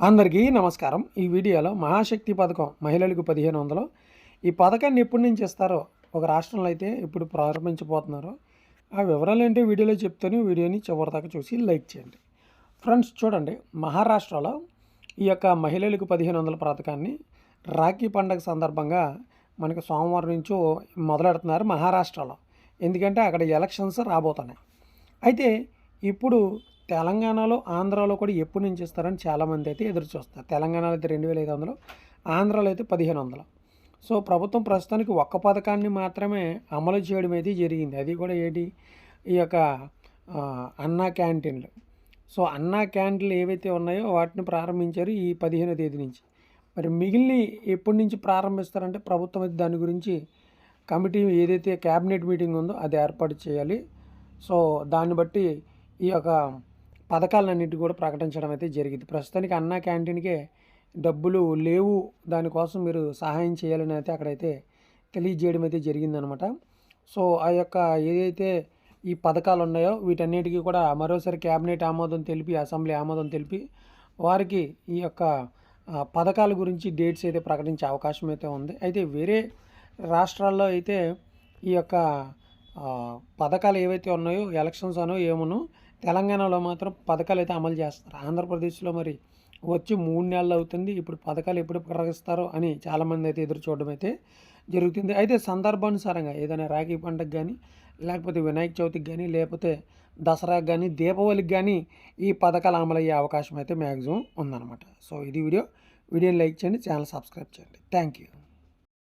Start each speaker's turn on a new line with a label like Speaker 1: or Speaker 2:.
Speaker 1: అందరికీ నమస్కారం. ఈ వీడియోలో మహాశక్తి పథకం మహిళలకు 1500 ఈ పథకాన్ని ఎప్పటి నుంచి ఇస్తారో ఒక రాష్ట్రంలో అయితే ఇప్పుడు ప్రారంభించబోతున్నారు. ఆ వివరాలు ఏంటో వీడియోలో చెప్తాను. వీడియోని చివరిదాకా చూసి లైక్ చేయండి. ఫ్రెండ్స్ చూడండి, మహారాష్ట్రలో ఈ యొక్క మహిళలకు 1500 పథకాన్ని రాఖీ పండగ సందర్భంగా మనకి సోమవారం నుంచో మొదలెడుతున్నారు మహారాష్ట్రలో. ఎందుకంటే అక్కడ ఎలక్షన్స్ రాబోతున్నాయి. అయితే ఇప్పుడు తెలంగాణలో, ఆంధ్రాలో కూడా ఎప్పటి నుంచి ఇస్తారని చాలామంది అయితే ఎదురు చూస్తారు. తెలంగాణలో అయితే 2500, ఆంధ్రాలో అయితే 1500. సో ప్రభుత్వం ప్రస్తుతానికి ఒక్క పథకాన్ని మాత్రమే అమలు చేయడం అయితే జరిగింది. అది కూడా ఏంటి, ఈ యొక్క అన్నా క్యాంటీన్లు. సో అన్నా క్యాంటీన్లు ఏవైతే ఉన్నాయో వాటిని ప్రారంభించారు ఈ 15వ తేదీ నుంచి. మరి మిగిలిన ఎప్పటి నుంచి ప్రారంభిస్తారంటే ప్రభుత్వం అయితే దాని గురించి కమిటీ ఏదైతే క్యాబినెట్ మీటింగ్ ఉందో అది ఏర్పాటు చేయాలి. సో దాన్ని బట్టి ఈ యొక్క పథకాలన్నింటి కూడా ప్రకటించడం అయితే జరిగింది. ప్రస్తుతానికి అన్నా క్యాంటీన్కే డబ్బులు లేవు, దానికోసం మీరు సహాయం చేయాలని అయితే అక్కడైతే తెలియజేయడం అయితే జరిగిందనమాట. సో ఆ యొక్క ఏదైతే ఈ పథకాలు ఉన్నాయో వీటన్నిటికీ కూడా మరోసారి క్యాబినెట్ ఆమోదం తెలిపి, అసెంబ్లీ ఆమోదం తెలిపి వారికి ఈ యొక్క పథకాల గురించి డేట్స్ అయితే ప్రకటించే అవకాశం అయితే ఉంది. అయితే వేరే రాష్ట్రాల్లో అయితే ఈ యొక్క పథకాలు ఏవైతే ఉన్నాయో ఎలక్షన్స్ అనో ఏమనో, తెలంగాణలో మాత్రం పథకాలు అయితే అమలు చేస్తారు. ఆంధ్రప్రదేశ్లో మరి వచ్చి 3 నెలలు అవుతుంది. ఇప్పుడు పథకాలు ఎప్పుడు ప్రకటిస్తారో అని చాలామంది అయితే ఎదురు చూడడం అయితే జరుగుతుంది. అయితే సందర్భానుసారంగా ఏదైనా రాఖీ పండుగ కానీ, లేకపోతే వినాయక చవితికి కానీ, లేకపోతే దసరాకి కానీ, దీపావళికి కానీ ఈ పథకాలు అమలయ్యే అవకాశం అయితే మ్యాక్సిమం ఉందన్నమాట. సో ఇది వీడియోని లైక్ చేయండి, ఛానల్ సబ్స్క్రైబ్ చేయండి. Thank you.